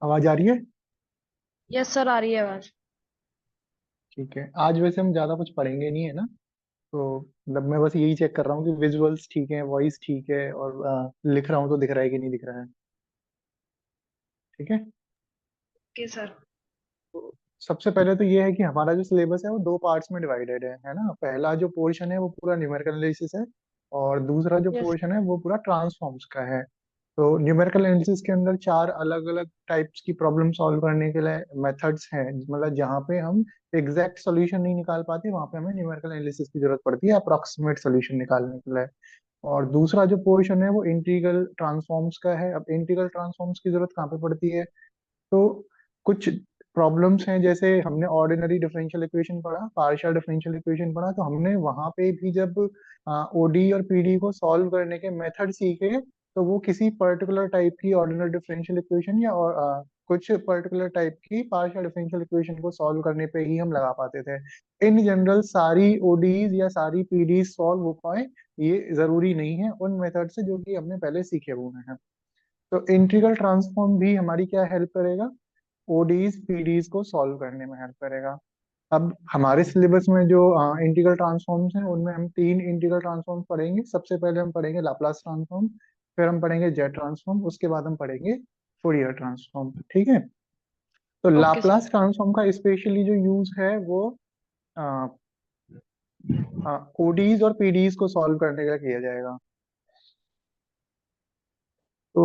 आवाज आ रही है? यस सर, आ रही है आवाज। ठीक है। आज वैसे हम ज्यादा कुछ पढ़ेंगे नहीं, है ना? तो मतलब मैं बस यही चेक कर रहा हूँ कि विजुअल्स ठीक है, वॉइस ठीक है, और लिख रहा हूँ तो दिख रहा है कि नहीं दिख रहा है। ठीक है। Okay sir. तो सबसे पहले तो ये है कि हमारा जो सिलेबस है वो दो पार्ट्स में डिवाइडेड है ना? पहला जो पोर्शन है वो पूरा न्यूमेरिकल एनालिसिस है, और दूसरा जो यस। पोर्शन है वो पूरा ट्रांसफॉर्म्स का है। तो न्यूमेरिकल एनालिसिस के अंदर चार अलग अलग टाइप्स की प्रॉब्लम सॉल्व करने के लिए मेथड्स हैं। मतलब जहाँ पे हम एग्जैक्ट सॉल्यूशन नहीं निकाल पाते, वहाँ पे हमें न्यूमेरिकल एनालिसिस की जरूरत पड़ती है अप्रोक्सीमेट सॉल्यूशन निकालने के लिए। और दूसरा जो पोर्शन है वो इंटीग्रल ट्रांसफॉर्म्स का है। अब इंटीग्रल ट्रांसफॉर्म्स की जरूरत कहाँ पे पड़ती है? तो कुछ प्रॉब्लम्स हैं, जैसे हमने ऑर्डिनरी डिफरेंशियल इक्वेशन पढ़ा, पार्शियल डिफरेंशियल इक्वेशन पढ़ा, तो हमने वहां पे भी जब ओडी और पीडी को सॉल्व करने के मेथड सीखे, तो वो किसी पर्टिकुलर टाइप की ऑर्डिनरी डिफरेंशियल इक्वेशन या कुछ पर्टिकुलर टाइप की पार्शियल डिफरेंशियल इक्वेशन को सॉल्व करने पे ही हम लगा पाते थे। इन जनरल सारी ओडीज या सारी पीडीज सॉल्व हो पाए, ये जरूरी नहीं है उन मेथड से जो कि हमने पहले सीखे हुए हैं। तो इंटीग्रल ट्रांसफॉर्म भी हमारी क्या हेल्प करेगा? ओडीज पीडीज को सॉल्व करने में हेल्प करेगा। अब हमारे सिलेबस में जो इंटीग्रल ट्रांसफॉर्म्स हैं उनमें हम तीन इंटीग्रल ट्रांसफॉर्म्स पढ़ेंगे। सबसे पहले हम पढ़ेंगे लाप्लास ट्रांसफॉर्म, फिर हम पढ़ेंगे जेट ट्रांसफॉर्म, उसके बाद हम पढ़ेंगे फूरियर ट्रांसफॉर्म। ठीक है। तो ओके सर। लाप्लास ट्रांसफॉर्म का स्पेशली जो यूज है वो ओडीज और पीडीज को सॉल्व करने का किया जाएगा। तो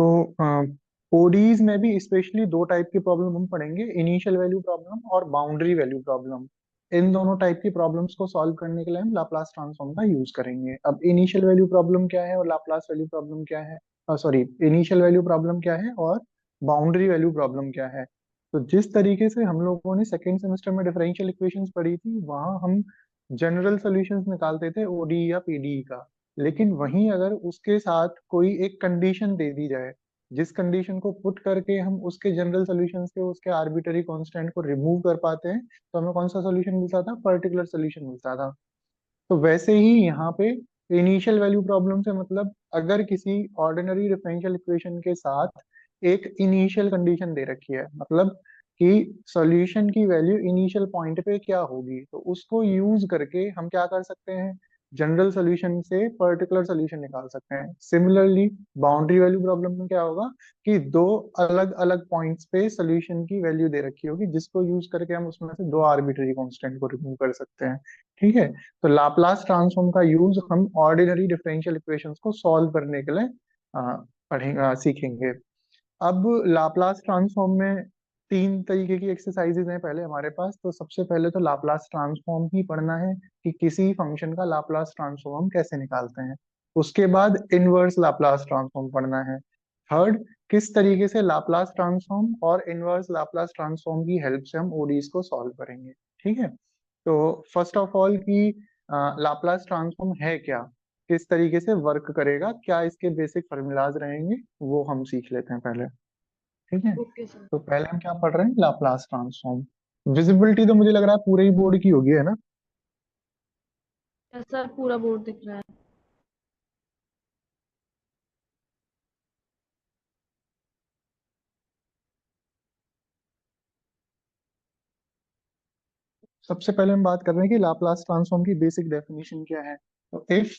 ओडीज में भी स्पेशली दो टाइप की प्रॉब्लम हम पढ़ेंगे, इनिशियल वैल्यू प्रॉब्लम और बाउंड्री वैल्यू प्रॉब्लम। इन दोनों टाइप की प्रॉब्लम्स को सॉल्व करने के लिए हम लाप्लास ट्रांसफॉर्म का यूज करेंगे। अब इनिशियल वैल्यू प्रॉब्लम क्या है और लाप्लास वैल्यू प्रॉब्लम क्या है, सॉरी, इनिशियल वैल्यू प्रॉब्लम क्या है और बाउंड्री वैल्यू प्रॉब्लम क्या है? तो जिस तरीके से हम लोगों ने सेकेंड सेमेस्टर में डिफरेंशियल इक्वेशंस पढ़ी थी, वहां हम जनरल सॉल्यूशंस निकालते थे ओडी या पीडी का। लेकिन वहीं अगर उसके साथ कोई एक कंडीशन दे दी जाए, जिस कंडीशन को पुट करके हम उसके जनरल सॉल्यूशन से उसके आर्बिटरी कांस्टेंट को रिमूव कर पाते हैं, तो हमें कौन सा सॉल्यूशन मिलता था? पर्टिकुलर सॉल्यूशन मिलता था। तो वैसे ही यहाँ पे इनिशियल वैल्यू प्रॉब्लम से मतलब अगर किसी ऑर्डिनरी डिफरेंशियल इक्वेशन के साथ एक इनिशियल कंडीशन दे रखी है, मतलब कि सॉल्यूशन की वैल्यू इनिशियल पॉइंट पे क्या होगी, तो उसको यूज करके हम क्या कर सकते हैं? जनरल सॉल्यूशन से पर्टिकुलर सॉल्यूशन निकाल सकते हैं। सिमिलरली बाउंड्री वैल्यू प्रॉब्लम में क्या होगा कि दो अलग अलग पॉइंट्स पे सॉल्यूशन की वैल्यू दे रखी होगी, जिसको यूज करके हम उसमें से दो आर्बिट्री कांस्टेंट को रिमूव कर सकते हैं। ठीक है। तो लाप्लास ट्रांसफॉर्म का यूज हम ऑर्डिनरी डिफरेंशियल इक्वेशंस को सॉल्व करने के लिए पढ़ेंगे, सीखेंगे। अब लाप्लास ट्रांसफॉर्म में तीन तरीके की एक्सरसाइजेज हैं पहले हमारे पास। तो सबसे पहले तो लाप्लास ट्रांसफॉर्म ही पढ़ना है कि किसी फंक्शन का लाप्लास ट्रांसफॉर्म हम कैसे निकालते हैं। उसके बाद इनवर्स लाप्लास ट्रांसफॉर्म पढ़ना है। थर्ड, किस तरीके से लाप्लास ट्रांसफॉर्म और इनवर्स लाप्लास ट्रांसफॉर्म की हेल्प से हम ओडीज को सॉल्व करेंगे। ठीक है। तो फर्स्ट ऑफ ऑल की लाप्लास ट्रांसफॉर्म है क्या, किस तरीके से वर्क करेगा, क्या इसके बेसिक फॉर्मूलाज रहेंगे, वो हम सीख लेते हैं पहले। ठीक है। Okay sir. तो पहले हम क्या पढ़ रहे हैं? Laplace transform. विजिबिलिटी तो मुझे लग रहा है पूरे ही बोर्ड की होगी, है ना? यस सर, पूरा बोर्ड दिख रहा है। सबसे पहले हम बात कर रहे हैं कि लाप्लास ट्रांसफॉर्म की बेसिक डेफिनेशन क्या है। तो if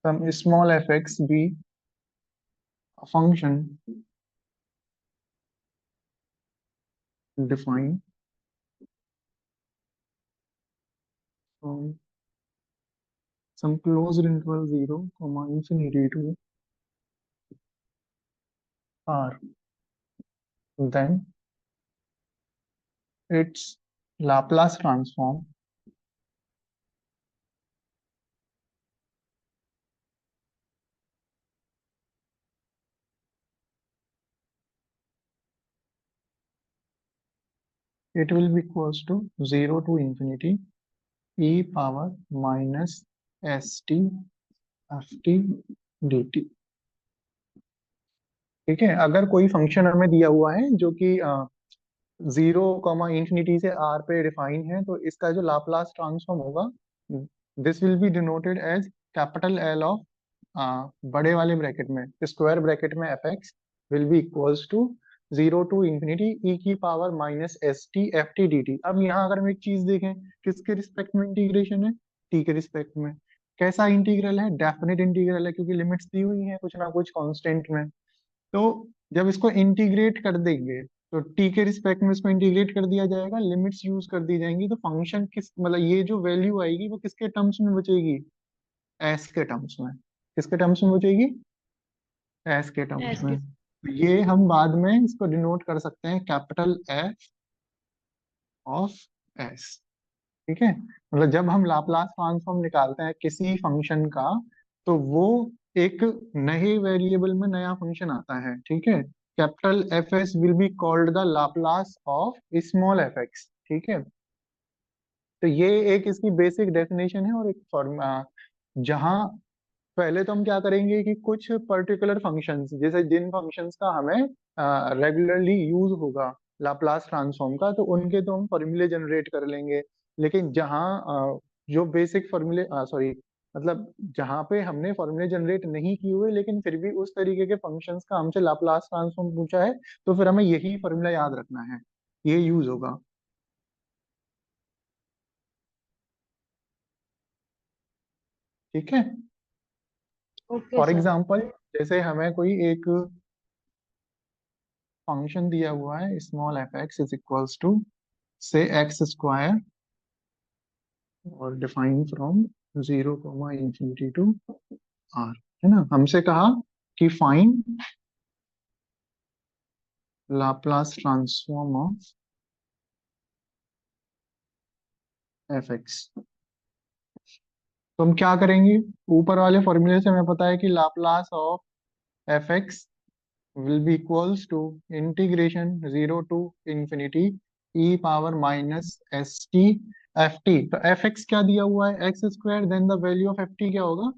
some small F X be function define from some closed interval 0 comma infinity to r, then its Laplace transform it will be equals to 0 to infinity e power minus st ft dt। ठीक है। अगर कोई function हमें दिया हुआ है जो कि 0 से आर पे डिफाइन है, तो इसका जो लाप्लास ट्रांसफॉर्म होगा, this will be denoted as capital L of, बड़े वाले ब्रैकेट में स्क्वायर ब्रैकेट में F x, will be equals to 0 to ∞ e की power minus S T F T D T. अब यहाँ अगर हम एक चीज देखें, किसके रिस्पेक्ट में इंटीग्रेशन है? टी के रिस्पेक्ट में। कैसा इंटीग्रल है? डेफिनेट इंटीग्रल है, क्योंकि लिमिट्स दी हुई है कुछ ना कुछ कांस्टेंट में। तो जब इसको इंटीग्रेट कर देंगे तो टी के रिस्पेक्ट में इसको इंटीग्रेट कर दिया जाएगा, लिमिट्स यूज कर दी जाएंगी, तो फंक्शन किस मतलब ये जो वैल्यू आएगी वो किसके टर्म्स में बचेगी? एस के टर्म्स में। किसके टर्म्स में बचेगी? एस के टर्म्स एस में। के। तो ये हम बाद में इसको डिनोट कर सकते हैं कैपिटल एफ ऑफ एस। ठीक है, मतलब जब हम लाप्लास ट्रांसफॉर्म निकालते हैं किसी फंक्शन का, तो वो एक नए वेरिएबल में नया फंक्शन आता है। ठीक है, capital F S will be called the Laplace of small F x. ठीक है, तो ये एक इसकी बेसिक डेफिनेशन है। और एक फॉर्म जहाँ पहले तो हम क्या करेंगे कि कुछ पर्टिकुलर फंक्शंस, जैसे जिन फंक्शंस का हमें रेगुलरली यूज होगा लाप्लास ट्रांसफॉर्म का, तो उनके तो हम फॉर्मूले जनरेट कर लेंगे। लेकिन जहाँ जो बेसिक फॉर्मूले सॉरी मतलब जहाँ पे हमने फॉर्मूले जनरेट नहीं किए हुए लेकिन फिर भी उस तरीके के फंक्शंस का हमसे लाप्लास ट्रांसफॉर्म पूछा है, तो फिर हमें यही फॉर्मूला याद रखना है, ये यूज होगा। ठीक है, ओके फॉर सर। एग्जाम्पल जैसे हमें कोई एक फंक्शन दिया हुआ है, small F X is equals to से एक्स स्क्वायर, और डिफाइन फ्रॉम 0 टू आर। है ना, हमसे कहा कि find Laplace transform of F X. तो हम क्या करेंगे? ऊपर वाले फॉर्मूले से हमें पता है कि Laplace of F x will be equals to integration 0 to ∞ e power minus S T F t. तो एफ एक्स क्या दिया हुआ है? X square, then the value of F T क्या होगा?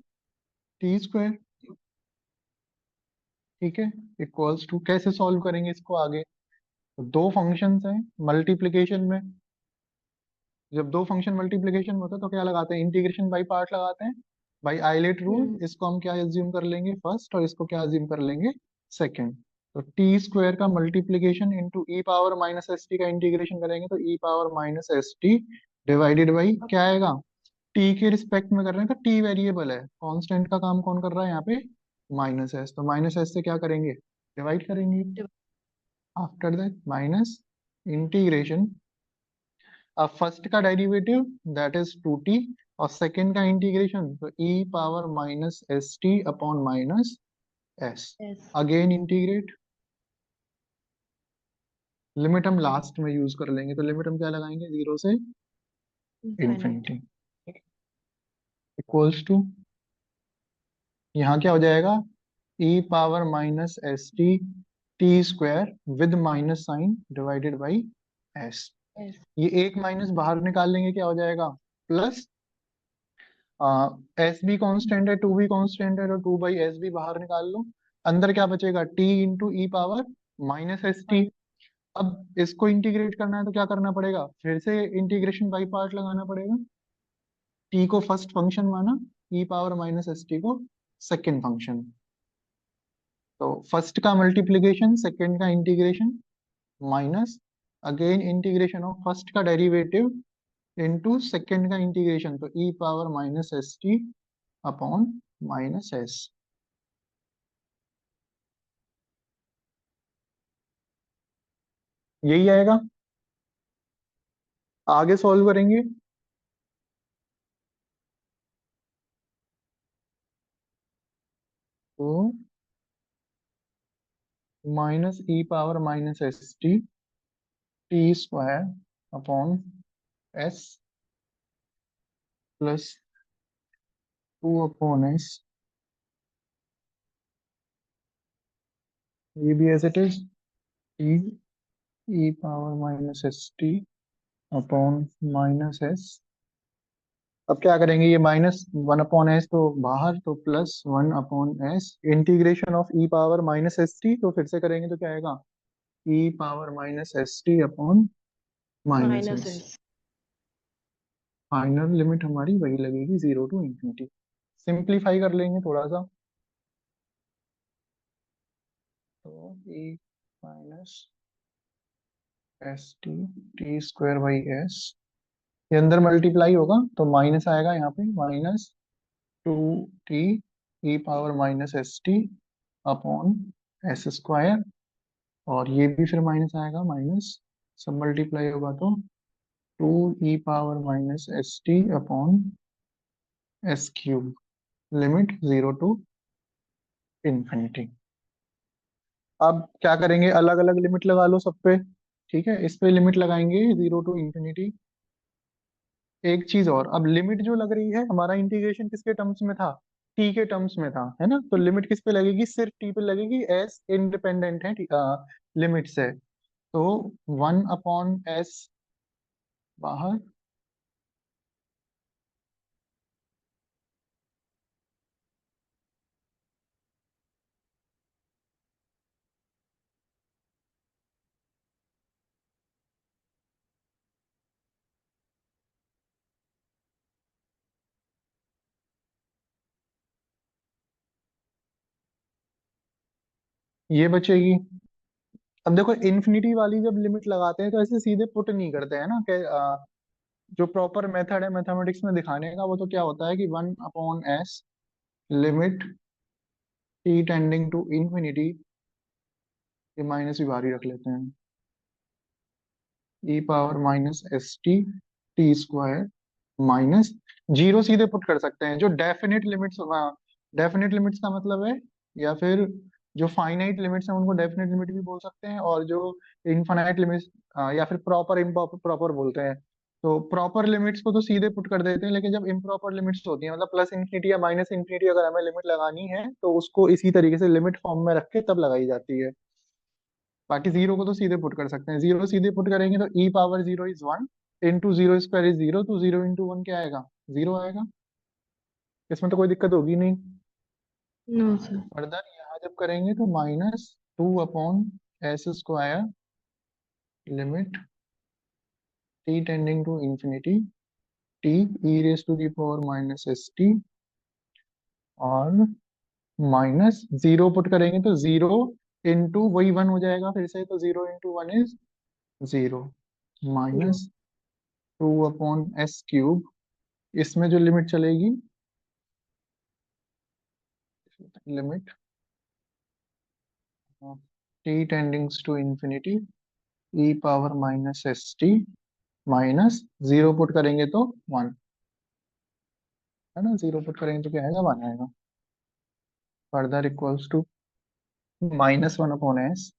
T square. ठीक है, इक्वल्स टू, कैसे सॉल्व करेंगे इसको आगे? तो दो फंक्शंस हैं मल्टीप्लिकेशन में, जब दो फंक्शन मल्टीप्लिकेशन में होता है तो क्या लगाते हैं? इंटीग्रेशन बाई पार्ट लगाते हैं, बाई आइलेट रूल। हम्म। इसको हम क्या एज्यूम कर लेंगे? फर्स्ट, और इसको क्या एज्यूम कर लेंगे? सेकंड। तो टी स्क्वायर का multiplication into e power minus S T का इंटीग्रेशन करेंगे तो e power minus S T divided by क्या आएगा? टी के रिस्पेक्ट में कर रहे हैं तो टी वेरिएबल है, कांस्टेंट का काम कौन कर रहा है यहाँ पे? Minus S. तो माइनस एस से क्या करेंगे? डिवाइड करेंगे। आफ्टर दैट माइनस इंटीग्रेशन, अब फर्स्ट का डेरिवेटिव दैट इज 2t, और सेकंड का इंटीग्रेशन तो e power minus S T upon minus S. Yes. Again integrate, limit हम लास्ट में यूज कर लेंगे, तो लिमिट हम क्या लगाएंगे? 0 से इनफाइनाइट। इन्फिनिटी इक्वल्स टू, यहाँ क्या हो जाएगा? e power minus S T T square with minus sine divided by s. Yes. ये एक माइनस बाहर निकाल लेंगे, क्या हो जाएगा? प्लस एस भी कांस्टेंट है, टू भी कांस्टेंट है, तो टू बाई एस भी बाहर निकाल लो। अंदर क्या बचेगा? T into e power minus S T. अब इसको इंटीग्रेट करना है तो क्या करना पड़ेगा? फिर से इंटीग्रेशन बाई पार्ट लगाना पड़ेगा। टी को फर्स्ट फंक्शन माना, e power minus S T को सेकेंड फंक्शन। तो फर्स्ट का मल्टीप्लीकेशन, सेकेंड का integration, minus again integration of first का डेरिवेटिव इंटू सेकेंड का इंटीग्रेशन, तो e power minus S T upon minus S. यही आएगा। आगे सॉल्व करेंगे तो minus e power minus S T T square upon S plus 2 upon S, ये भी as it is, T e power minus S T upon minus S. अब क्या करेंगे? ये -1 अपॉन एस तो बाहर, तो +1 upon S integration of e power minus S T, तो फिर से करेंगे तो क्या आएगा? E power minus S T upon minus minus S. S. Final limit हमारी वही लगेगी, 0 to ∞। सिंप्लीफाई कर लेंगे थोड़ा सा, तो e minus S T T square by S, ये अंदर मल्टीप्लाई होगा तो माइनस आएगा यहाँ पे, minus 2t e power minus S T upon S square, और ये भी फिर माइनस आएगा, माइनस सब मल्टीप्लाई होगा तो 2e⁻⁻st upon S cube, limit 0 to ∞। अब क्या करेंगे, अलग अलग लिमिट लगा लो सब पे। ठीक है, इस पे लिमिट लगाएंगे 0 to ∞। एक चीज और, अब लिमिट जो लग रही है, हमारा इंटीग्रेशन किसके टर्म्स में था, टी के टर्म्स में था, है ना, तो लिमिट किस पे लगेगी, सिर्फ टी पे लगेगी, एस इंडिपेंडेंट है लिमिट से। तो 1/s बाहर, ये बचेगी। अब देखो इन्फिनिटी वाली जब लिमिट लगाते हैं तो ऐसे सीधे पुट नहीं करते हैं ना, कि जो प्रॉपर मेथड है मैथमेटिक्स में दिखाने का, वो तो क्या होता है कि 1/s limit T tending to infinity, ये माइनस भी बाहर ही रख लेते हैं, e⁻⁻st t square minus, zero सीधे पुट कर सकते हैं। जो डेफिनेट लिमिट्स, डेफिनेट लिमिट्स का मतलब है, या फिर जो फाइनाइट लिमिट्स हैं उनको डेफिनेट लिमिट भी बोल सकते हैं, और जो इनफाइनाइट लिमिट्स या फिर प्रॉपर इम्प्रॉपर प्रॉपर बोलते हैं। तो प्रॉपर लिमिट्स को तो सीधे पुट कर देते हैं, लेकिन जब इम्प्रॉपर लिमिट्स होती हैं, मतलब प्लस इन्फिनिटी या माइनस इन्फिनिटी, अगर हमें लिमिट लगानी है तो उसको इसी तरीके से लिमिट फॉर्म में रख के तब लगाई जाती है। बाकी जीरो को तो सीधे पुट कर सकते हैं, जीरो सीधे पुट करेंगे तो e⁻0 = 1, into zero square is zero, तो 0 × 1 क्या आएगा, जीरो आएगा। इसमें तो कोई दिक्कत होगी नहीं। No sir. फर्दर यहाँ जब करेंगे तो -2/s² limit t tending to infinity t e⁻⁻st, और माइनस जीरो पुट करेंगे तो जीरो इंटू वही वन हो जाएगा फिर से, तो 0 × 1 = 0, जीरो। -2/s³। इसमें जो लिमिट चलेगी, limit t tendings to infinity e⁻⁻st, minus zero put करेंगे तो 1, है ना, जीरो पुट करेंगे तो क्या आएगा, 1 आएगा। Further equals to -1/s।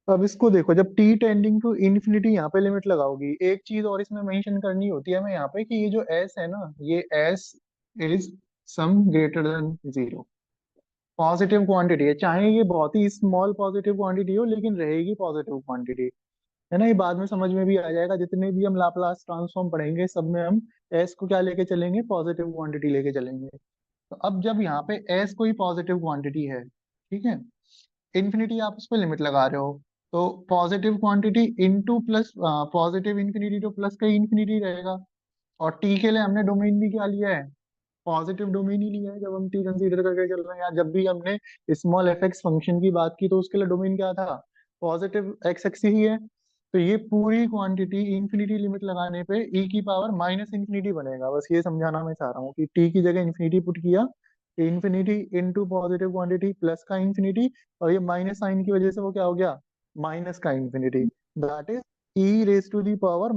अब इसको देखो, जब t टेंडिंग टू इंफिनिटी यहाँ पे लिमिट लगाओगी, एक चीज और इसमें मेंशन करनी होती है हमें यहाँ पे, कि ये जो s है ना, ये s is some greater than 0। Positive quantity है, चाहे ये बहुत ही स्मॉल पॉजिटिव क्वांटिटी हो, लेकिन रहेगी पॉजिटिव क्वांटिटी, है ना। ये बाद में समझ में भी आ जाएगा, जितने भी हम लाप्लास ट्रांसफॉर्म पढ़ेंगे सब में हम s को क्या लेके चलेंगे, पॉजिटिव क्वांटिटी लेके चलेंगे। तो अब जब यहाँ पे s कोई पॉजिटिव क्वांटिटी है, ठीक है, इन्फिनिटी आप उस पर लिमिट लगा रहे हो, तो positive quantity into plus, positive infinity तो प्लस का इन्फिनिटी रहेगा। और टी के लिए हमने डोमेन भी क्या लिया है, पॉजिटिव डोमेन ही लिया है, जब हम टी कंसीडर करके चल रहे हैं। या जब भी हमने स्मॉल एफ एक्स फंक्शन की बात की तो उसके लिए डोमेन क्या था, पॉजिटिव एक्स एक्स ही है। तो ये पूरी क्वांटिटी इंफिनिटी लिमिट लगाने पे e⁻⁻∞ बनेगा। बस ये समझाना मैं चाह रहा हूँ कि टी की जगह इन्फिनिटी पुट किया, infinity into positive quantity plus का इंफिनिटी, और ये माइनस साइन की वजह से वो क्या हो गया, माइनस का इंफिनिटी। That is e⁻⁻∞। और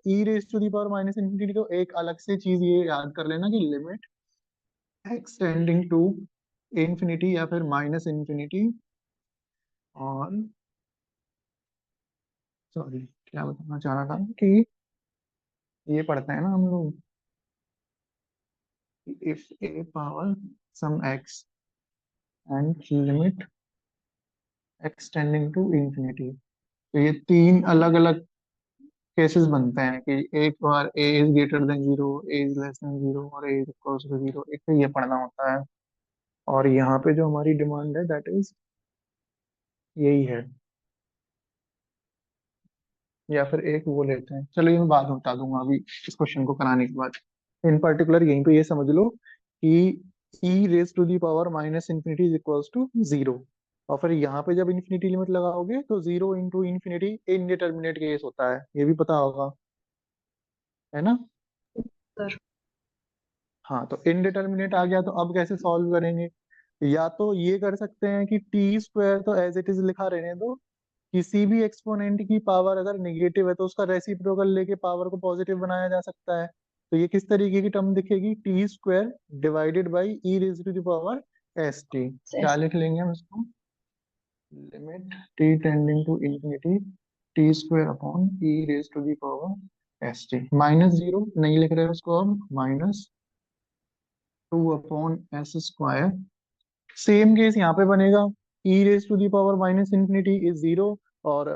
e⁻⁻∞ को एक अलग से चीज ये याद कर लेना कि limit x tending to infinity या फिर माइनस इंफिनिटी, और सॉरी क्या बताना चाह रहा था कि ये पढ़ते हैं ना हम लोग, if a power some x and limit x tending to infinity, तो ये तीन अलग अलग केसेस बनते हैं कि एक बार a is greater than zero, a is less than zero, और a is equal to zero, एक तो ये पढ़ना होता है। और यहाँ पे जो हमारी डिमांड है दैट इज यही है, या फिर एक वो लेते हैं, चलो ये मैं बाद में बता दूंगा, अभी इस क्वेश्चन को कराने के बाद। इन पर्टिकुलर यहीं पे ये समझ लो कि e raise to the power minus infinity is equals to zero. और फिर यहाँ पे जब इन्फिनिटी लिमिट लगाओगे तो zero into infinity indeterminate case होता है, ये भी पता होगा, है ना। सर। हाँ, तो इनडिटर्मिनेट आ गया, तो अब कैसे सॉल्व करेंगे? या तो ये कर सकते हैं कि टी स्क्वायर तो एज इट इज लिखा रहने दो, किसी भी एक्सपोनेंट की पावर अगर नेगेटिव है तो उसका रेसिप्रोकल लेके पावर को पॉजिटिव बनाया जा सकता है। तो ये किस तरीके की टर्म दिखेगी? T square divided by e raise to the power S T. क्या लिख लेंगे हम इसको? Limit T tending to infinity T square upon e raise to the power S T. Minus zero नहीं लिख रहे उसको, अब minus two upon S square. Same case यहाँ पे बनेगा, e raise to the power minus infinity is zero, और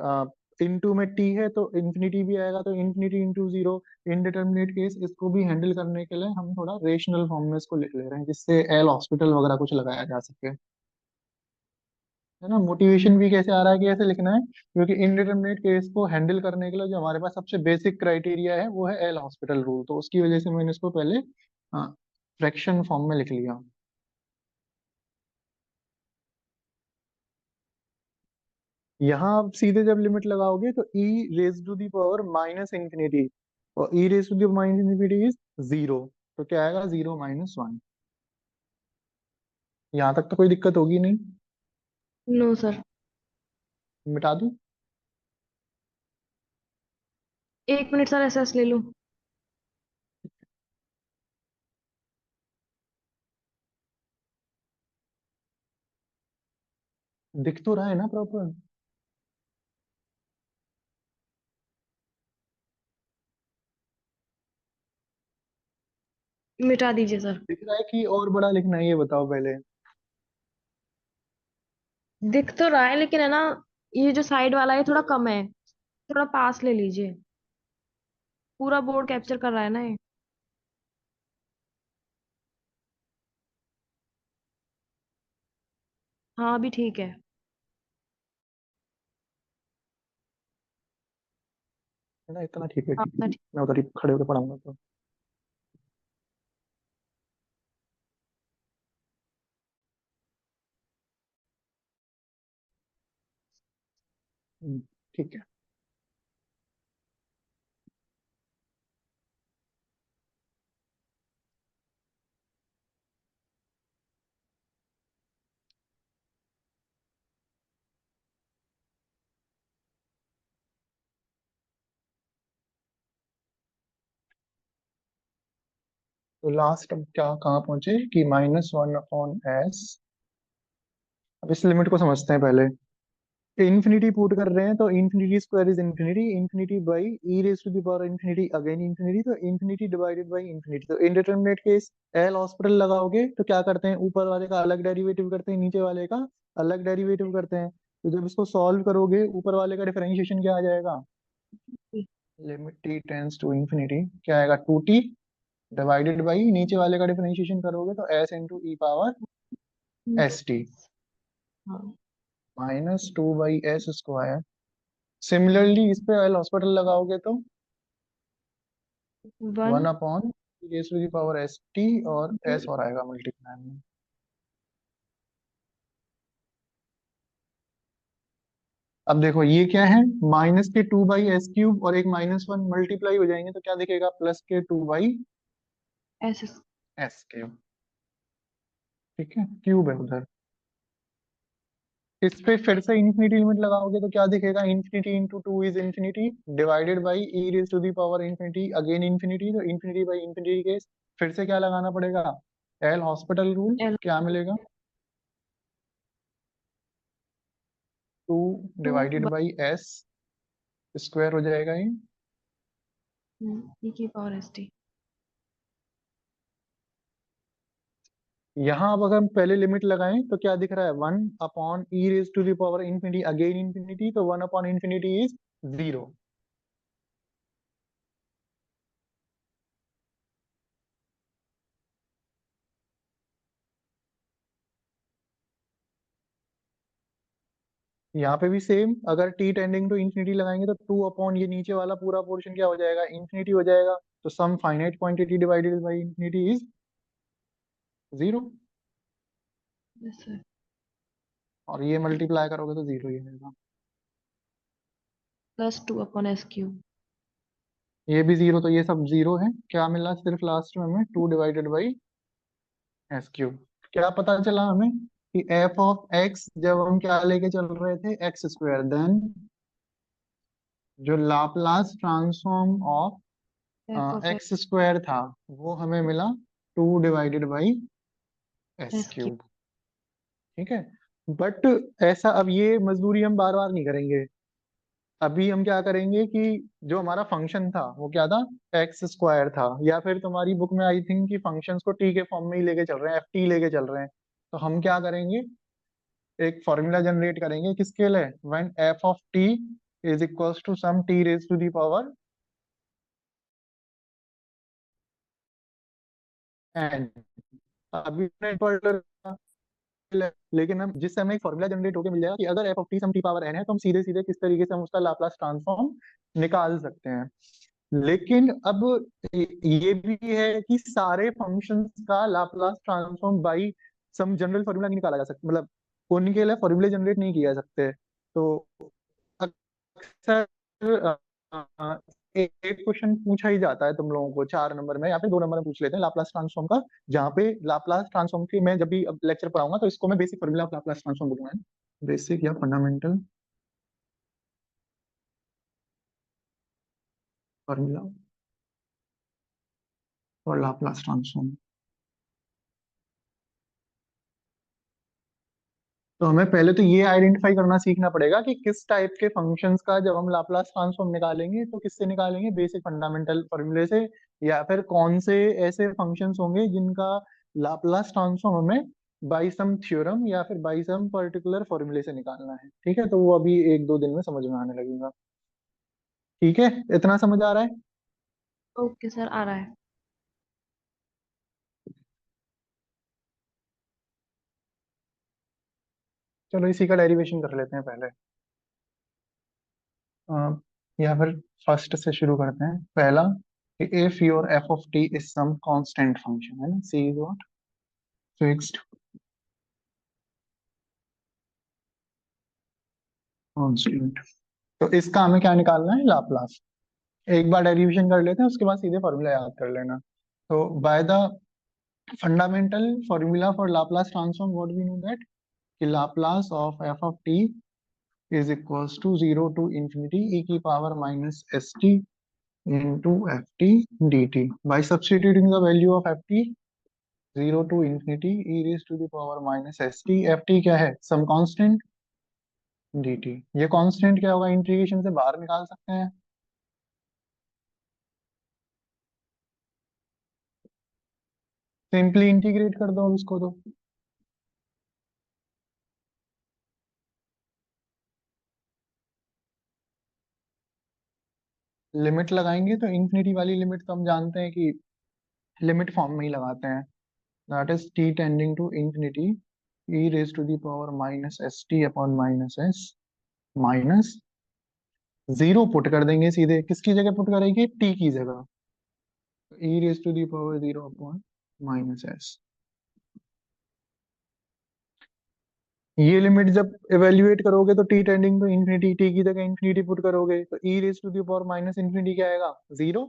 into में टी है तो इंफिनिटी भी आएगा, तो infinity into zero, indeterminate case. इसको भी हैंडल करने के लिए हम थोड़ा रेशनल फॉर्म में इसको लिख ले रहे हैं, जिससे एल हॉस्पिटल वगैरह कुछ लगाया जा सके, है ना। मोटिवेशन भी कैसे आ रहा है कि ऐसे लिखना है, क्योंकि इनडिटर्मिनेट केस को हैंडल करने के लिए जो हमारे पास सबसे बेसिक क्राइटेरिया है वो है एल हॉस्पिटल रूल, तो उसकी वजह से मैंने इसको पहले फ्रैक्शन फॉर्म में लिख लिया। यहाँ आप सीधे जब लिमिट लगाओगे तो e raise to the power minus infinity, और e raise to the minus infinity is zero, तो क्या आएगा? Zero minus one. यहाँ तक तो कोई दिक्कत होगी नहीं। No sir. मिटा दूं? 1 मिनट सर, एसएस ले लूं। दिख तो रहा है ना प्रॉपर? मिटा दीजिए सर। दिख रहा है कि और बड़ा लिखना है, ये बताओ पहले। दिख तो रहा है लेकिन है ना, ये जो साइड वाला है थोड़ा कम है। थोड़ा पास ले लीजिए। पूरा बोर्ड कैप्चर कर रहा है ना ये। हाँ अभी ठीक है। है ना, इतना ठीक है, हाँ ठीक है। इतना ठीक। मैं उधर ही खड़े होकर पढ़ाऊंगा तो। ठीक है। तो लास्ट अब क्या कहाँ पहुंचे कि माइनस वन अपॉन एस। अब इस लिमिट को समझते हैं पहले। इन्फिनिटी पुट कर रहे हैं तो infinity square is infinity, infinity by e raise to the power infinity again infinity, तो इन्फिनिटी डिवाइडेड बाई इन्फिनिटी। तो इनडिटरमिनेट केस एल हॉस्पिटल लगाओगे तो क्या करते हैं? ऊपर वाले का अलग डेरिवेटिव करते हैं, नीचे वाले का अलग डेरिवेटिव करते हैं। तो जब इसको सॉल्व करोगे ऊपर वाले का डिफरेंशिएशन क्या आ जाएगा? है। Limit t tends to infinity क्या आएगा? टू टी डिवाइडेड बाई नीचे वाले का डिफरेंशिएशन करोगे तो s into e power S t हाँ। Minus two by s square. Similarly इस पे एल हॉस्पिटल लगाओगे तो one. One upon raise to the power S t, और एस और आएगा मल्टीप्लाई में। अब देखो ये क्या है, माइनस के टू बाई एस क्यूब और एक माइनस वन मल्टीप्लाई हो जाएंगे तो क्या दिखेगा? प्लस के टू बाई ऐसे। S cube. ठीक है, क्यूब है उधर। इस पे फिर से इंफिनिटी लिमिट लगाओगे तो क्या दिखेगा? Infinity into two is infinity divided by e raise to the power infinity again infinity, तो इंफिनिटी बाई इंफिनिटी केस। फिर से क्या लगाना पड़ेगा? L'Hospital rule. एल। क्या मिलेगा? Two two. Divided by s square हो जाएगा ये। ई की पावर एस टी। यहाँ अब अगर हम पहले लिमिट लगाएं तो क्या दिख रहा है? One upon e raise to the power infinity again infinity, तो one upon infinity is zero. यहाँ पे भी सेम, अगर टी टेंडिंग टू इंफिनिटी लगाएंगे तो टू अपॉन ये नीचे वाला पूरा पोर्शन क्या हो जाएगा? इंफिनिटी हो जाएगा। तो some finite quantity divided by infinity is zero. Yes sir. और ये मल्टीप्लाई करोगे तो जीरो ही आएगा। +2/s³। ये भी जीरो, तो ये सब जीरो है। क्या मिला सिर्फ लास्ट में हमें? 2/s³। क्या पता चला हमें? कि एफ ऑफ एक्स जब हम क्या लेके चल रहे थे, x², देन जो Laplace transform of f(x) x² था वो हमें मिला 2/s³। s³। ठीक है। बट ऐसा, अब ये मजदूरी हम बार बार नहीं करेंगे। अभी हम क्या करेंगे कि जो हमारा फंक्शन था वो क्या था? x² था। या फिर तुम्हारी बुक में आई थिंक कि फंक्शंस को टी के फॉर्म में ही लेके चल रहे हैं, ft लेके चल रहे हैं। तो हम क्या करेंगे, एक फॉर्मूला जनरेट करेंगे किसके लिए? When f of t is equals to some t raise to the power n। अभी हमने पढ़, लेकिन हम जिससे हमें एक फॉर्मूला जनरेट होकर मिल जाएगा कि अगर f of t some t power n है, तो हम सीधे सीधे किस तरीके से हम उसका लाप्लास ट्रांसफॉर्म निकाल सकते हैं। लेकिन अब ये भी है कि सारे फंक्शंस का Laplace transform by some general formula नहीं निकाला जा सकता, मतलब उनके लिए फॉर्मूले जनरेट नहीं किए जा सकते। तो अक्सर एक क्वेश्चन पूछा ही जाता है तुम लोगों को 4 नंबर में या फिर 2 नंबर में पूछ लेते हैं लाप्लास ट्रांसफॉर्म का, जहाँ पे लाप्लास ट्रांसफॉर्म की मैं जब भी अब लेक्चर पढ़ाऊंगा तो इसको मैं basic formula of Laplace transform बोलूंगा। बेसिक या fundamental formula for Laplace transform. तो हमें पहले तो ये आइडेंटिफाई करना सीखना पड़ेगा कि किस टाइप के फंक्शंस का जब हम लाप्लास ट्रांसफॉर्म निकालेंगे तो किससे निकालेंगे, बेसिक फंडामेंटल फॉर्मूले से, या फिर कौन से ऐसे फंक्शंस होंगे जिनका लाप्लास ट्रांसफॉर्म हमें बाई सम थ्योरम या फिर बाई सम पर्टिकुलर फॉर्मूले से निकालना है। ठीक है, तो वो अभी 1-2 दिन में समझ में आने लगेगा। ठीक है, इतना समझ आ रहा है? ओके सर, आ रहा है। चलो इसी का डेरिवेशन कर लेते हैं पहले। अ, या फिर फर्स्ट से शुरू करते हैं। पहला, if your f of T is some constant function, है ना, c is what? Fixed constant. तो इसका हमें क्या निकालना है? लाप्लास। एक बार डेरिवेशन कर लेते हैं, उसके बाद सीधे फॉर्मूला याद कर लेना। तो by the fundamental formula for Laplace transform, what we know that कि Laplace of F of T is equals to 0 to ∞ e की power minus S T into F T D T. By substituting the value of F T 0 to ∞ e raise to the power minus S T. F T क्या है? Some constant D T. ये constant क्या होगा? Integration से बाहर निकाल सकते हैं। सिंपली इंटीग्रेट कर दो अब इसको तो। लिमिट लगाएंगे तो इन्फिनिटी वाली लिमिट तो हम जानते हैं कि लिमिट फॉर्म में ही लगाते हैं। That is t tending to infinity e raise to the power minus S T upon minus s, minus zero put कर देंगे सीधे। किसकी जगह पुट करेंगे? टी की जगह। E raise to the power zero upon minus s. ये limit जब इवेल्युएट करोगे तो t tending to infinity, t की जगह इंफिनिटी पुट करोगे तो e raise to the power minus infinity क्या आएगा? जीरो।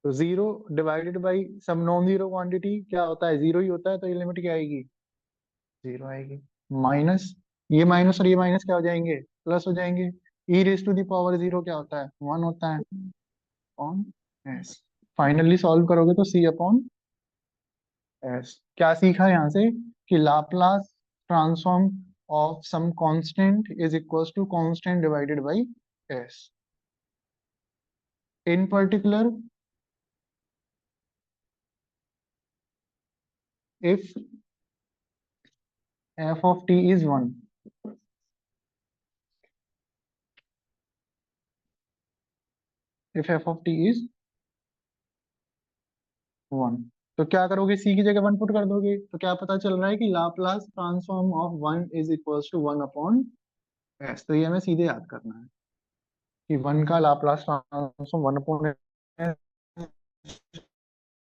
तो zero divided by some non zero quantity क्या होता है? जीरो ही होता है, तो ये लिमिट क्या आएगी? जीरो आएगी। माइनस, ये माइनस और ये माइनस क्या हो जाएंगे? प्लस हो जाएंगे। E raise to the power zero क्या होता है? वन होता है, अपॉन एस। फाइनली सॉल्व करोगे तो सी अपॉन एस। क्या सीखा यहाँ से? कि Laplace transform of some constant is equals to constant divided by s. In particular, if f of T is one, if f of T is one, तो क्या करोगे? सी की जगह वन पुट कर दोगे, तो क्या पता चल रहा है कि Laplace transform of one is equals to one upon s. तो ये हमें सीधे याद करना है कि वन का Laplace transform one upon S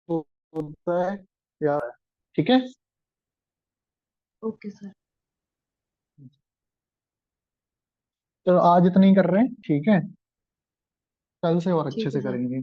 होता है, या ठीक है। Okay sir. चलो आज इतना ही कर रहे हैं, ठीक है, कल से और अच्छे ठीक है से सर। करेंगे।